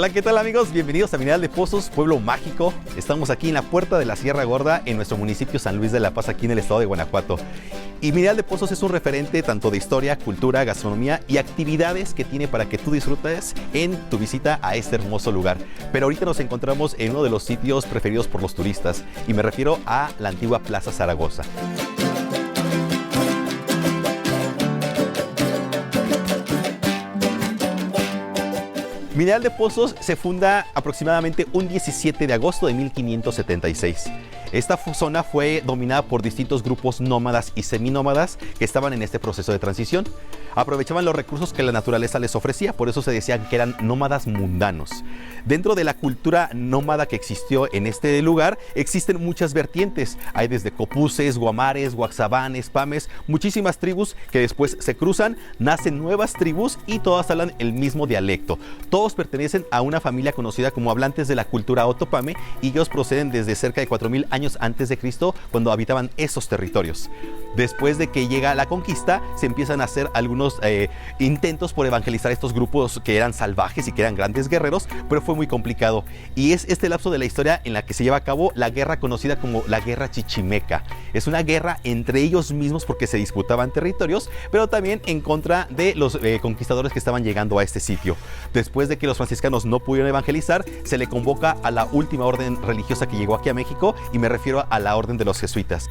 Hola, ¿qué tal amigos? Bienvenidos a Mineral de Pozos, pueblo mágico. Estamos aquí en la puerta de la Sierra Gorda, en nuestro municipio San Luis de la Paz, aquí en el estado de Guanajuato. Y Mineral de Pozos es un referente tanto de historia, cultura, gastronomía y actividades que tiene para que tú disfrutes en tu visita a este hermoso lugar. Pero ahorita nos encontramos en uno de los sitios preferidos por los turistas y me refiero a la antigua Plaza Zaragoza. Mineral de Pozos se funda aproximadamente un 17 de agosto de 1576. Esta zona fue dominada por distintos grupos nómadas y seminómadas que estaban en este proceso de transición. Aprovechaban los recursos que la naturaleza les ofrecía, por eso se decían que eran nómadas mundanos. Dentro de la cultura nómada que existió en este lugar, existen muchas vertientes. Hay desde copuces, guamares, guaxabanes, pames, muchísimas tribus que después se cruzan, nacen nuevas tribus y todas hablan el mismo dialecto. Todos pertenecen a una familia conocida como hablantes de la cultura otopame y ellos proceden desde cerca de 4000 años antes de Cristo, cuando habitaban esos territorios. Después de que llega la conquista, se empiezan a hacer algunos intentos por evangelizar estos grupos que eran salvajes y que eran grandes guerreros, pero fue muy complicado. Y es este lapso de la historia en la que se lleva a cabo la guerra conocida como la Guerra Chichimeca. Es una guerra entre ellos mismos porque se disputaban territorios, pero también en contra de los conquistadores que estaban llegando a este sitio. Después de que los franciscanos no pudieron evangelizar, se le convoca a la última orden religiosa que llegó aquí a México, y me refiero a la orden de los jesuitas.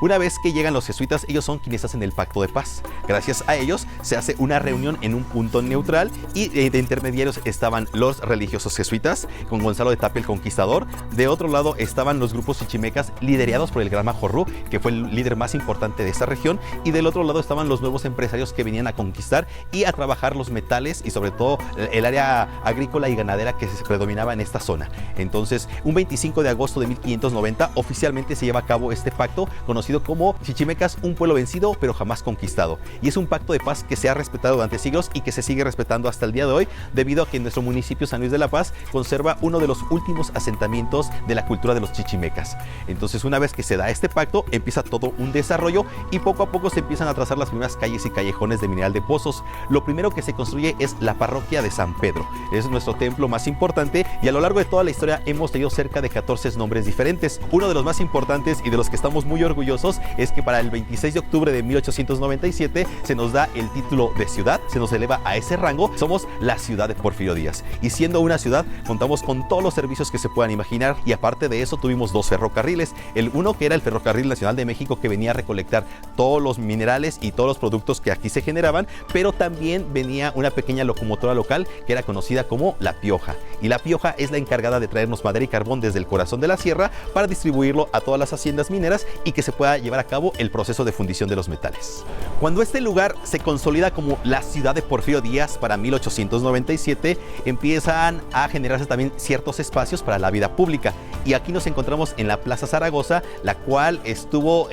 Una vez que llegan los jesuitas, ellos son quienes hacen el pacto de paz. Gracias a ellos se hace una reunión en un punto neutral y de intermediarios estaban los religiosos jesuitas con Gonzalo de Tapia el Conquistador. De otro lado estaban los grupos chichimecas liderados por el Gran Majorru, que fue el líder más importante de esta región. Y del otro lado estaban los nuevos empresarios que venían a conquistar y a trabajar los metales y sobre todo el área agrícola y ganadera que se predominaba en esta zona. Entonces, un 25 de agosto de 1590 oficialmente se lleva a cabo este pacto conocido como Chichimecas, un pueblo vencido pero jamás conquistado. Y es un pacto de paz que se ha respetado durante siglos y que se sigue respetando hasta el día de hoy, debido a que nuestro municipio San Luis de la Paz conserva uno de los últimos asentamientos de la cultura de los chichimecas. Entonces, una vez que se da este pacto, empieza todo un desarrollo y poco a poco se empiezan a trazar las primeras calles y callejones de Mineral de Pozos. Lo primero que se construye es la parroquia de San Pedro. Es nuestro templo más importante y a lo largo de toda la historia hemos tenido cerca de 14 nombres diferentes. Uno de los más importantes y de los que estamos muy orgullosos es que para el 26 de octubre de 1897 se nos da el título de ciudad, se nos eleva a ese rango. Somos la ciudad de Porfirio Díaz y siendo una ciudad contamos con todos los servicios que se puedan imaginar, y aparte de eso tuvimos dos ferrocarriles. El uno, que era el Ferrocarril Nacional de México, que venía a recolectar todos los minerales y todos los productos que aquí se generaban, pero también venía una pequeña locomotora local que era conocida como La Pioja, y La Pioja es la encargada de traernos madera y carbón desde el corazón de la sierra para distribuirlo a todas las haciendas mineras y que se pueda llevar a cabo el proceso de fundición de los metales. Cuando este lugar se consolida como la ciudad de Porfirio Díaz para 1897, empiezan a generarse también ciertos espacios para la vida pública, y aquí nos encontramos en la Plaza Zaragoza, la cual estuvo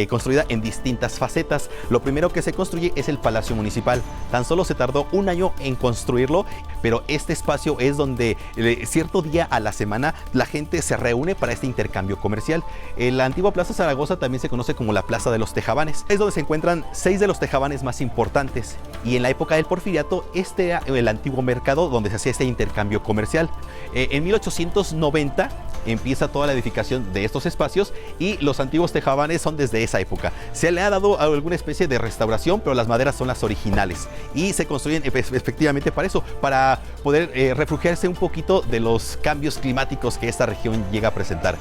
construida en distintas facetas. Lo primero que se construye es el Palacio Municipal. Tan solo se tardó un año en construirlo, pero este espacio es donde cierto día a la semana la gente se reúne para este intercambio comercial. La antigua Plaza Zaragoza también se conoce como la Plaza de los Tejabanes. Es donde se encuentran 6 de los tejabanes más importantes, y en la época del Porfiriato este era el antiguo mercado donde se hacía este intercambio comercial. En 1890 empieza toda la edificación de estos espacios y los antiguos tejabanes son desde esa época. Se le ha dado alguna especie de restauración, pero las maderas son las originales y se construyen efectivamente para eso, para poder refugiarse un poquito de los cambios climáticos que esta región llega a presentar.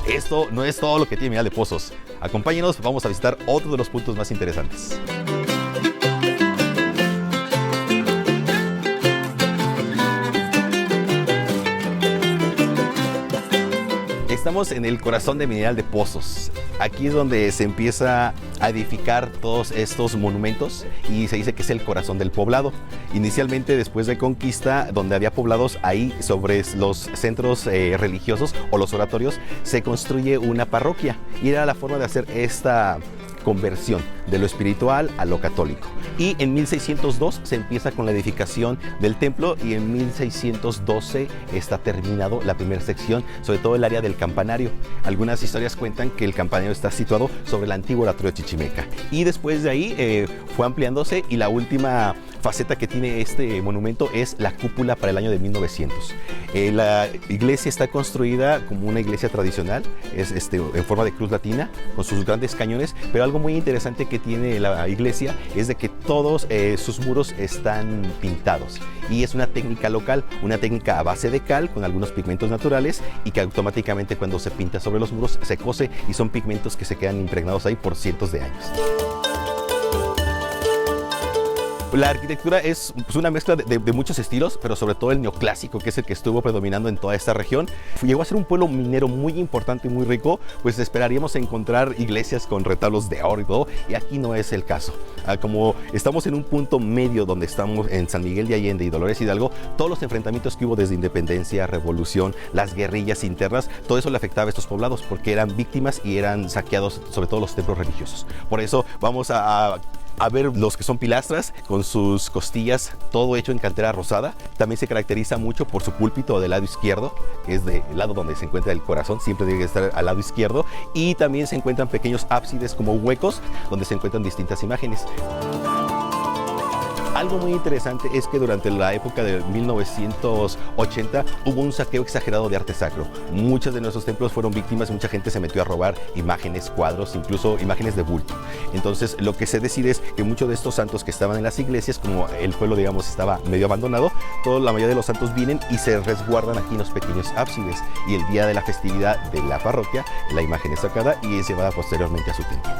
Esto no es todo lo que tiene Mineral de Pozos. Acompáñenos, vamos a visitar otro de los puntos más interesantes. Estamos en el corazón de Mineral de Pozos. Aquí es donde se empieza a edificar todos estos monumentos y se dice que es el corazón del poblado. Inicialmente, después de conquista, donde había poblados, ahí sobre los centros religiosos o los oratorios se construye una parroquia, y era la forma de hacer esta conversión de lo espiritual a lo católico. Y en 1602 se empieza con la edificación del templo y en 1612 está terminado la primera sección, sobre todo el área del campanario. Algunas historias cuentan que el campanario está situado sobre el antiguo oratorio de Chichimeca. Y después de ahí fue ampliándose y la última faceta que tiene este monumento es la cúpula para el año de 1900. La iglesia está construida como una iglesia tradicional, es en forma de cruz latina, con sus grandes cañones, pero algo muy interesante que tiene la iglesia es de que todos sus muros están pintados y es una técnica local, una técnica a base de cal con algunos pigmentos naturales y que automáticamente cuando se pinta sobre los muros se cose y son pigmentos que se quedan impregnados ahí por cientos de años. La arquitectura es una mezcla de muchos estilos, pero sobre todo el neoclásico, que es el que estuvo predominando en toda esta región. Llegó a ser un pueblo minero muy importante y muy rico, pues esperaríamos encontrar iglesias con retablos de oro y todo, y aquí no es el caso. Como estamos en un punto medio donde estamos en San Miguel de Allende y Dolores Hidalgo, todos los enfrentamientos que hubo desde independencia, revolución, las guerrillas internas, todo eso le afectaba a estos poblados porque eran víctimas y eran saqueados, sobre todo los templos religiosos. Por eso vamos a ver los que son pilastras con sus costillas, todo hecho en cantera rosada. También se caracteriza mucho por su púlpito del lado izquierdo, que es del lado donde se encuentra el corazón, siempre debe estar al lado izquierdo. Y también se encuentran pequeños ábsides como huecos donde se encuentran distintas imágenes. Algo muy interesante es que durante la época de 1980 hubo un saqueo exagerado de arte sacro. Muchos de nuestros templos fueron víctimas, mucha gente se metió a robar imágenes, cuadros, incluso imágenes de bulto. Entonces lo que se decide es que muchos de estos santos que estaban en las iglesias, como el pueblo digamos estaba medio abandonado, la mayoría de los santos vienen y se resguardan aquí en los pequeños ábsides. Y el día de la festividad de la parroquia, la imagen es sacada y es llevada posteriormente a su templo.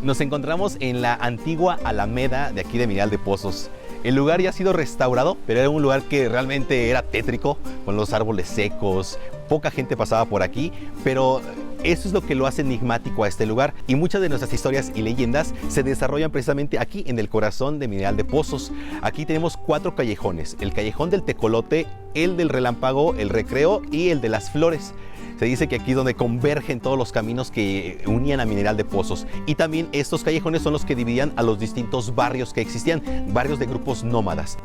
Nos encontramos en la antigua Alameda de aquí de Mineral de Pozos. El lugar ya ha sido restaurado, pero era un lugar que realmente era tétrico, con los árboles secos, poca gente pasaba por aquí, pero eso es lo que lo hace enigmático a este lugar. Y muchas de nuestras historias y leyendas se desarrollan precisamente aquí, en el corazón de Mineral de Pozos. Aquí tenemos 4 callejones: el callejón del Tecolote, el del Relámpago, el Recreo y el de las Flores. Se dice que aquí es donde convergen todos los caminos que unían a Mineral de Pozos. Y también estos callejones son los que dividían a los distintos barrios que existían, barrios de grupos nómadas.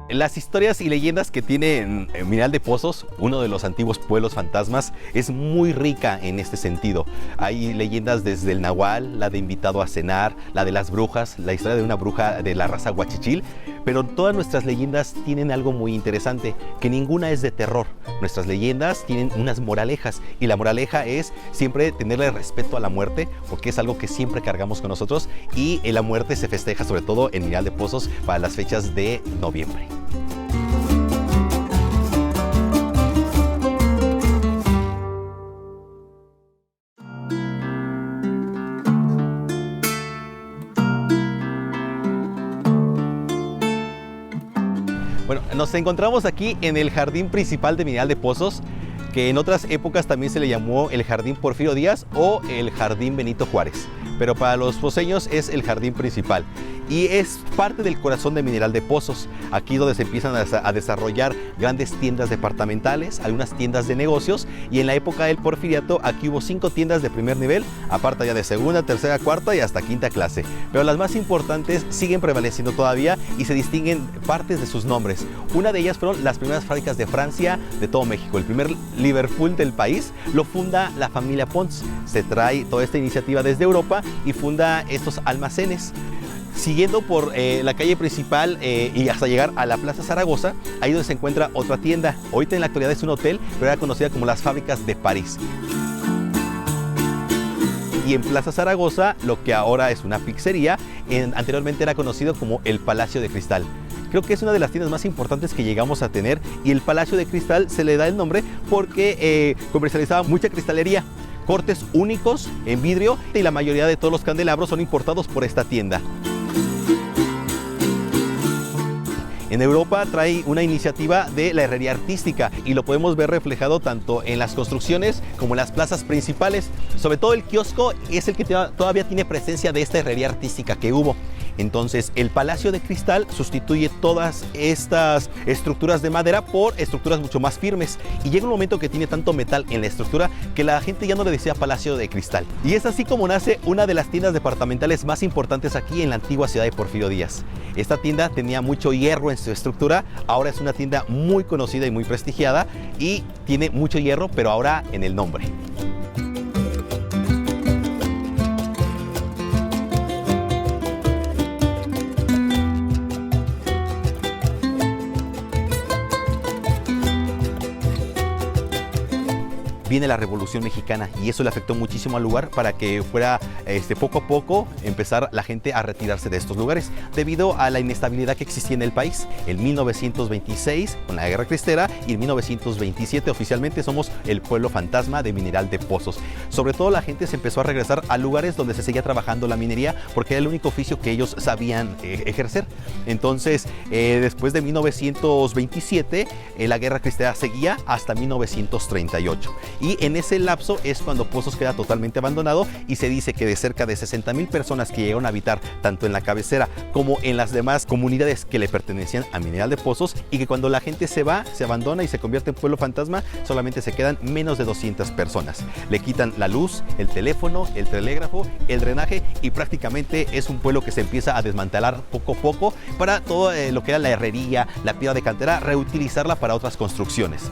Las historias y leyendas que tiene Mineral de Pozos, uno de los antiguos pueblos fantasmas, es muy rica en este sentido. Hay leyendas desde el Nahual, la de Invitado a Cenar, la de las brujas, la historia de una bruja de la raza Huachichil, pero todas nuestras leyendas tienen algo muy interesante, que ninguna es de terror. Nuestras leyendas tienen unas moralejas y la moraleja es siempre tenerle respeto a la muerte, porque es algo que siempre cargamos con nosotros y la muerte se festeja sobre todo en Mineral de Pozos para las fechas de noviembre. Bueno, nos encontramos aquí en el jardín principal de Mineral de Pozos, que en otras épocas también se le llamó el Jardín Porfirio Díaz o el Jardín Benito Juárez, pero para los poseños es el jardín principal. Y es parte del corazón de Mineral de Pozos, aquí donde se empiezan a desarrollar grandes tiendas departamentales, algunas tiendas de negocios, y en la época del Porfiriato aquí hubo 5 tiendas de primer nivel, aparte ya de segunda, tercera, cuarta y hasta quinta clase. Pero las más importantes siguen prevaleciendo todavía y se distinguen partes de sus nombres. Una de ellas fueron las primeras fábricas de Francia de todo México. El primer Liverpool del país lo funda la familia Pons. Se trae toda esta iniciativa desde Europa y funda estos almacenes. Siguiendo por la calle principal y hasta llegar a la Plaza Zaragoza, ahí donde se encuentra otra tienda. Ahorita en la actualidad es un hotel, pero era conocida como las Fábricas de París. Y en Plaza Zaragoza, lo que ahora es una pizzería, anteriormente era conocido como el Palacio de Cristal. Creo que es una de las tiendas más importantes que llegamos a tener, y el Palacio de Cristal se le da el nombre porque comercializaba mucha cristalería, cortes únicos en vidrio, y la mayoría de todos los candelabros son importados por esta tienda. En Europa trae una iniciativa de la herrería artística y lo podemos ver reflejado tanto en las construcciones como en las plazas principales. Sobre todo el kiosco es el que todavía tiene presencia de esta herrería artística que hubo. Entonces el Palacio de Cristal sustituye todas estas estructuras de madera por estructuras mucho más firmes, y llega un momento que tiene tanto metal en la estructura que la gente ya no le decía Palacio de Cristal. Y es así como nace una de las tiendas departamentales más importantes aquí en la antigua ciudad de Porfirio Díaz. Esta tienda tenía mucho hierro en su estructura, ahora es una tienda muy conocida y muy prestigiada y tiene mucho hierro, pero ahora en el nombre. Viene la Revolución Mexicana y eso le afectó muchísimo al lugar para que fuera poco a poco empezar la gente a retirarse de estos lugares debido a la inestabilidad que existía en el país. En 1926 con la Guerra Cristera y en 1927 oficialmente somos el pueblo fantasma de Mineral de Pozos. Sobre todo la gente se empezó a regresar a lugares donde se seguía trabajando la minería porque era el único oficio que ellos sabían ejercer. Entonces después de 1927 la Guerra Cristera seguía hasta 1938. Y en ese lapso es cuando Pozos queda totalmente abandonado y se dice que de cerca de 60,000 personas que llegaron a habitar tanto en la cabecera como en las demás comunidades que le pertenecían a Mineral de Pozos, y que cuando la gente se va, se abandona y se convierte en pueblo fantasma, solamente se quedan menos de 200 personas. Le quitan la luz, el teléfono, el telégrafo, el drenaje y prácticamente es un pueblo que se empieza a desmantelar poco a poco para todo lo que era la herrería, la piedra de cantera, reutilizarla para otras construcciones.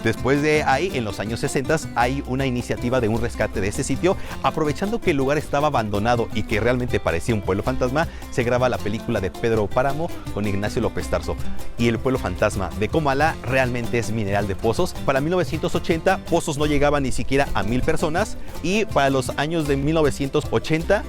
Después de ahí, en los años 60, hay una iniciativa de un rescate de ese sitio. Aprovechando que el lugar estaba abandonado y que realmente parecía un pueblo fantasma, se graba la película de Pedro Páramo con Ignacio López Tarso. Y el pueblo fantasma de Comala realmente es Mineral de Pozos. Para 1980, Pozos no llegaba ni siquiera a 1,000 personas. Y para los años de 1980,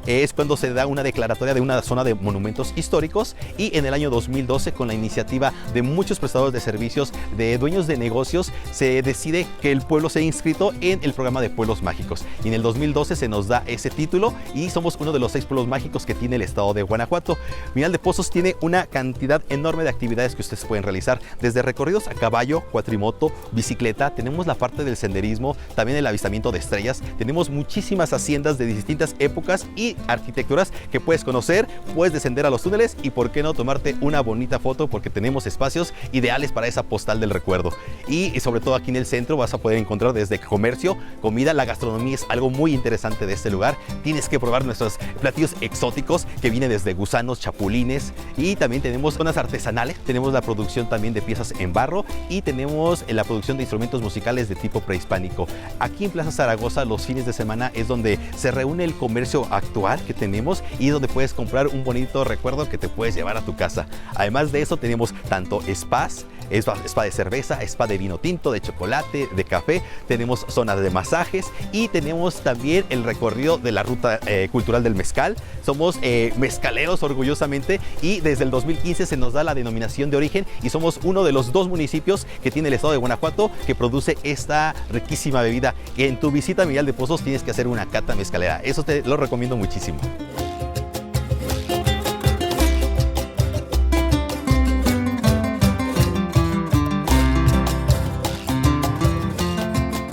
es cuando se da una declaratoria de una zona de monumentos históricos, y en el año 2012, con la iniciativa de muchos prestadores de servicios, de dueños de negocios, se decide que el pueblo sea inscrito en el programa de pueblos mágicos, y en el 2012 se nos da ese título y somos uno de los 6 pueblos mágicos que tiene el estado de Guanajuato. Mineral de Pozos tiene una cantidad enorme de actividades que ustedes pueden realizar, desde recorridos a caballo, cuatrimoto, bicicleta, tenemos la parte del senderismo, también el avistamiento de estrellas, tenemos muchísimas haciendas de distintas épocas y arquitecturas que puedes conocer, puedes descender a los túneles y por qué no tomarte una bonita foto, porque tenemos espacios ideales para esa postal del recuerdo. Y sobre todo aquí en el centro vas a poder encontrar desde comercio, comida, la gastronomía es algo muy interesante de este lugar. Tienes que probar nuestros platillos exóticos que vienen desde gusanos, chapulines, y también tenemos zonas artesanales, tenemos la producción también de piezas en barro y tenemos la producción de instrumentos musicales de tipo prehispánico. Aquí en Plaza Zaragoza los fines de semana es donde se reúne el comercio actual que tenemos y donde puedes comprar un bonito recuerdo que te puedes llevar a tu casa. Además de eso tenemos tanto spas, spa de cerveza, spa de vino tinto, de chocolate, de café, tenemos zonas de masajes y tenemos también el recorrido de la ruta cultural del mezcal. Somos mezcaleros orgullosamente y desde el 2015 se nos da la denominación de origen y somos uno de los 2 municipios que tiene el estado de Guanajuato que produce esta riquísima bebida. En tu visita a Mineral de Pozos tienes que hacer una cata mezcalera, eso te lo recomiendo muchísimo.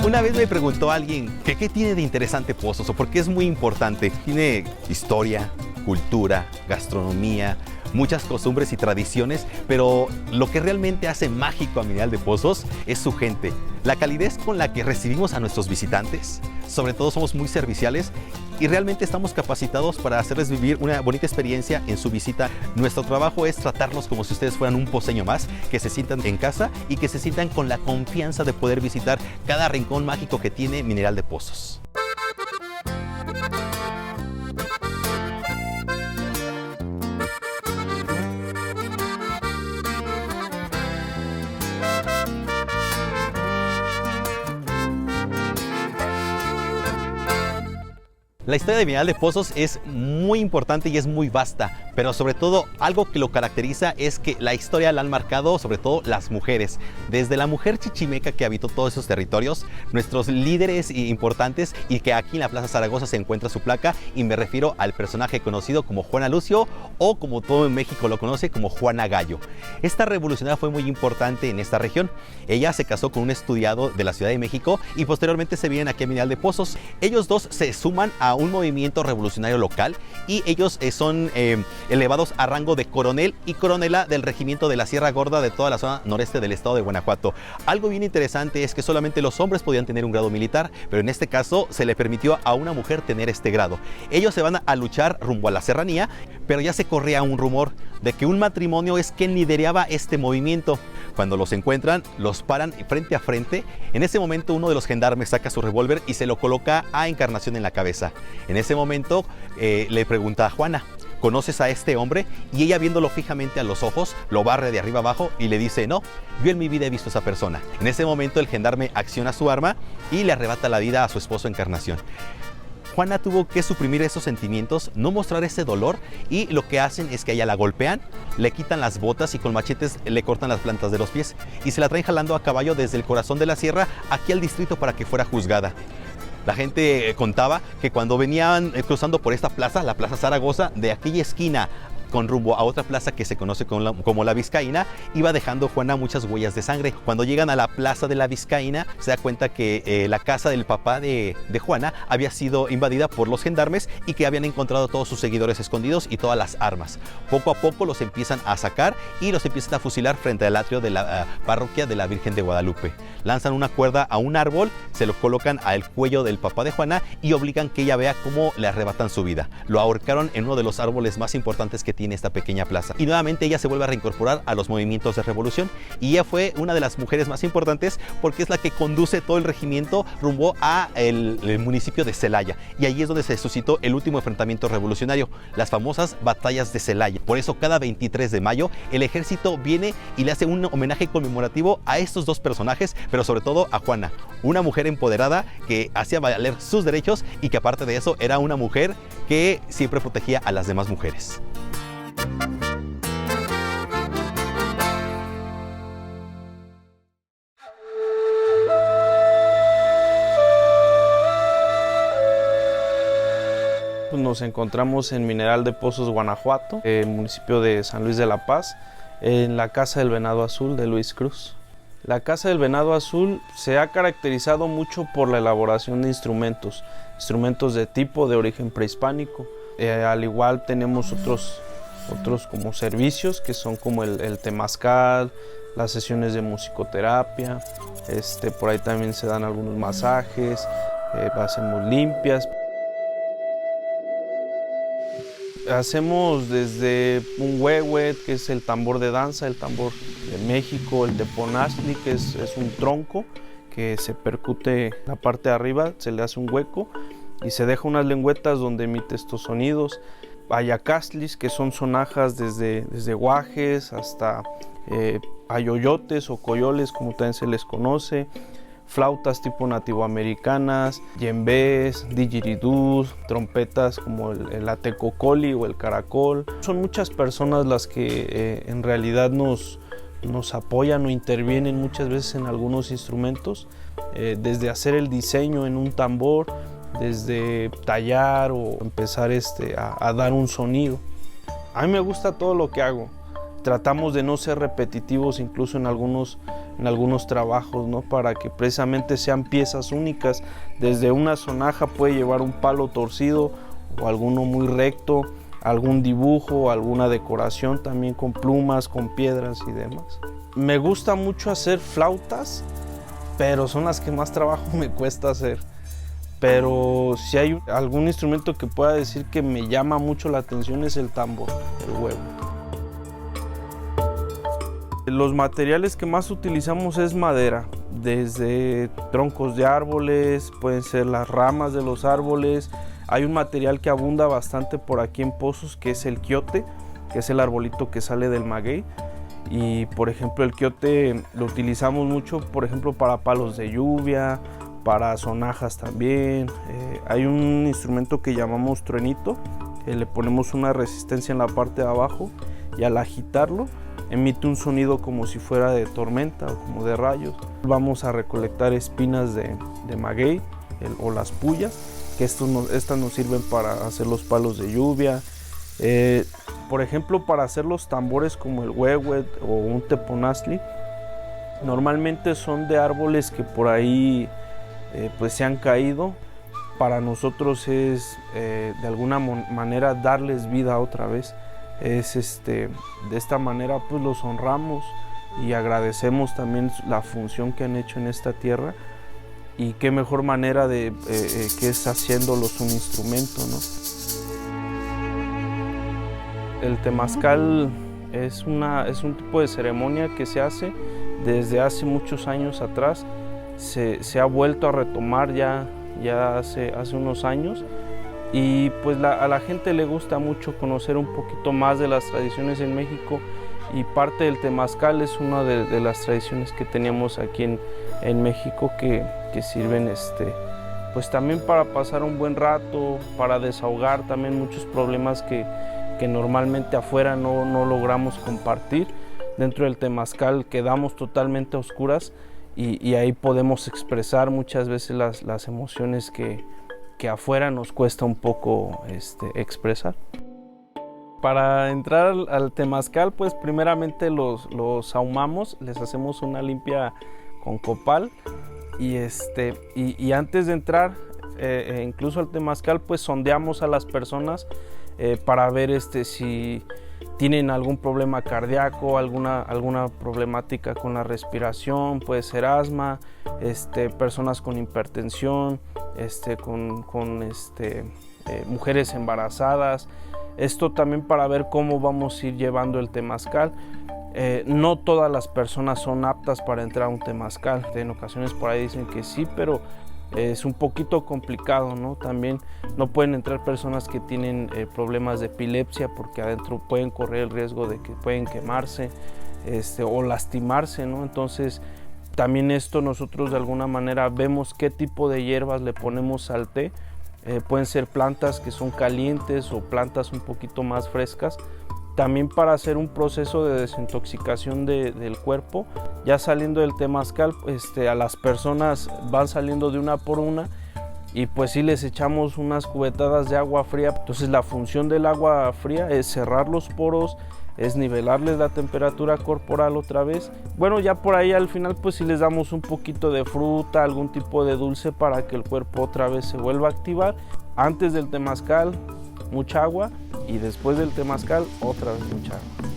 Una vez me preguntó alguien que qué tiene de interesante Pozos o por qué es muy importante. Tiene historia, cultura, gastronomía, muchas costumbres y tradiciones, pero lo que realmente hace mágico a Mineral de Pozos es su gente. La calidez con la que recibimos a nuestros visitantes, sobre todo somos muy serviciales y realmente estamos capacitados para hacerles vivir una bonita experiencia en su visita. Nuestro trabajo es tratarlos como si ustedes fueran un poseño más, que se sientan en casa y que se sientan con la confianza de poder visitar cada rincón mágico que tiene Mineral de Pozos. La historia de Mineral de Pozos es muy importante y es muy vasta, pero sobre todo algo que lo caracteriza es que la historia la han marcado sobre todo las mujeres. Desde la mujer chichimeca que habitó todos esos territorios, nuestros líderes importantes, y que aquí en la Plaza Zaragoza se encuentra su placa, y me refiero al personaje conocido como Juana Lucio o como todo en México lo conoce como Juana Gallo. Esta revolucionaria fue muy importante en esta región. Ella se casó con un estudiado de la Ciudad de México y posteriormente se vienen aquí a Mineral de Pozos. Ellos dos se suman a un movimiento revolucionario local y ellos son elevados a rango de coronel y coronela del regimiento de la Sierra Gorda de toda la zona noreste del estado de Guanajuato. Algo bien interesante es que solamente los hombres podían tener un grado militar, pero en este caso se le permitió a una mujer tener este grado. Ellos se van a luchar rumbo a la serranía, pero ya se corría un rumor de que un matrimonio es quien lideraba este movimiento. Cuando los encuentran, los paran frente a frente. En ese momento uno de los gendarmes saca su revólver y se lo coloca a Encarnación en la cabeza. En ese momento le pregunta a Juana: ¿conoces a este hombre? Y ella, viéndolo fijamente a los ojos, lo barre de arriba abajo y le dice: no, yo en mi vida he visto a esa persona. En ese momento el gendarme acciona su arma y le arrebata la vida a su esposo Encarnación. Juana tuvo que suprimir esos sentimientos, no mostrar ese dolor, y lo que hacen es que a ella la golpean, le quitan las botas y con machetes le cortan las plantas de los pies y se la traen jalando a caballo desde el corazón de la sierra aquí al distrito para que fuera juzgada. La gente contaba que cuando venían cruzando por esta plaza, la Plaza Zaragoza, de aquella esquina con rumbo a otra plaza que se conoce como la Vizcaína, iba dejando Juana muchas huellas de sangre. Cuando llegan a la Plaza de la Vizcaína, se da cuenta que la casa del papá de Juana había sido invadida por los gendarmes y que habían encontrado todos sus seguidores escondidos y todas las armas. Poco a poco los empiezan a sacar y los empiezan a fusilar frente al atrio de la parroquia de la Virgen de Guadalupe. Lanzan una cuerda a un árbol, se lo colocan al cuello del papá de Juana y obligan que ella vea cómo le arrebatan su vida. Lo ahorcaron en uno de los árboles más importantes que tiene esta pequeña plaza. Y nuevamente ella se vuelve a reincorporar a los movimientos de revolución y ella fue una de las mujeres más importantes porque es la que conduce todo el regimiento rumbo a el municipio de Celaya, y allí es donde se suscitó el último enfrentamiento revolucionario, las famosas batallas de Celaya. Por eso cada 23 de mayo el ejército viene y le hace un homenaje conmemorativo a estos dos personajes, pero sobre todo a Juana, una mujer empoderada que hacía valer sus derechos y que aparte de eso era una mujer que siempre protegía a las demás mujeres. Nos encontramos en Mineral de Pozos, Guanajuato, el municipio de San Luis de la Paz, en la Casa del Venado Azul de Luis Cruz. La Casa del Venado Azul se ha caracterizado mucho por la elaboración de instrumentos de tipo de origen prehispánico. Al igual tenemos otros como servicios que son como el temazcal, las sesiones de musicoterapia, por ahí también se dan algunos masajes, hacemos limpias. Hacemos desde un huehuet, que es el tambor de danza, el tambor de México, el teponazli, que es un tronco que se percute la parte de arriba, se le hace un hueco y se deja unas lengüetas donde emite estos sonidos. Ayacastlis, que son sonajas desde guajes hasta ayoyotes o coyoles, como también se les conoce. Flautas tipo nativoamericanas, yembés, digiridús, trompetas como el atecocoli o el caracol. Son muchas personas las que en realidad nos apoyan o intervienen muchas veces en algunos instrumentos, desde hacer el diseño en un tambor, desde tallar o empezar a dar un sonido. A mí me gusta todo lo que hago. Tratamos de no ser repetitivos incluso en algunos trabajos, ¿no? Para que precisamente sean piezas únicas. Desde una sonaja puede llevar un palo torcido o alguno muy recto, algún dibujo, alguna decoración también con plumas, con piedras y demás. Me gusta mucho hacer flautas, pero son las que más trabajo me cuesta hacer. Pero si hay algún instrumento que pueda decir que me llama mucho la atención es el tambor, el huevo. Los materiales que más utilizamos es madera, desde troncos de árboles, pueden ser las ramas de los árboles. Hay un material que abunda bastante por aquí en Pozos, que es el quiote, que es el arbolito que sale del maguey. Y por ejemplo el quiote lo utilizamos mucho, por ejemplo, para palos de lluvia, para sonajas también. Hay un instrumento que llamamos truenito, que le ponemos una resistencia en la parte de abajo y al agitarlo emite un sonido como si fuera de tormenta o como de rayos. Vamos a recolectar espinas de maguey o las puyas, que estas nos sirven para hacer los palos de lluvia. Por ejemplo, para hacer los tambores como el huehuet o un teponazli, normalmente son de árboles que por ahí pues se han caído. para nosotros es de alguna manera darles vida otra vez. De esta manera pues los honramos y agradecemos también la función que han hecho en esta tierra, y qué mejor manera que es haciéndolos un instrumento, ¿no? El temazcal es un tipo de ceremonia que se hace desde hace muchos años atrás. Se ha vuelto a retomar ya hace unos años, y pues a la gente le gusta mucho conocer un poquito más de las tradiciones en México, y parte del temazcal es una de las tradiciones que teníamos aquí en México que sirven pues también para pasar un buen rato, para desahogar también muchos problemas que normalmente afuera no logramos compartir. Dentro del temazcal quedamos totalmente a oscuras, y ahí podemos expresar muchas veces las emociones que afuera nos cuesta un poco expresar. Para entrar al temazcal, pues primeramente los ahumamos, les hacemos una limpia con copal, y antes de entrar incluso al temazcal, pues sondeamos a las personas para ver si tienen algún problema cardíaco, alguna problemática con la respiración, puede ser asma, personas con hipertensión, mujeres embarazadas. Esto también para ver cómo vamos a ir llevando el temazcal. No todas las personas son aptas para entrar a un temazcal. En ocasiones por ahí dicen que sí, pero es un poquito complicado, ¿no? También no pueden entrar personas que tienen problemas de epilepsia, porque adentro pueden correr el riesgo de que pueden quemarse o lastimarse, ¿no? Entonces también esto nosotros de alguna manera vemos qué tipo de hierbas le ponemos al té. Pueden ser plantas que son calientes o plantas un poquito más frescas, también para hacer un proceso de desintoxicación del cuerpo. Ya saliendo del temazcal, a las personas van saliendo de una por una, y pues sí les echamos unas cubetadas de agua fría. Entonces la función del agua fría es cerrar los poros, es nivelarles la temperatura corporal otra vez. Bueno, ya por ahí al final pues sí les damos un poquito de fruta, algún tipo de dulce para que el cuerpo otra vez se vuelva a activar. Antes del temazcal mucha agua, y después del temazcal otra vez mucha agua.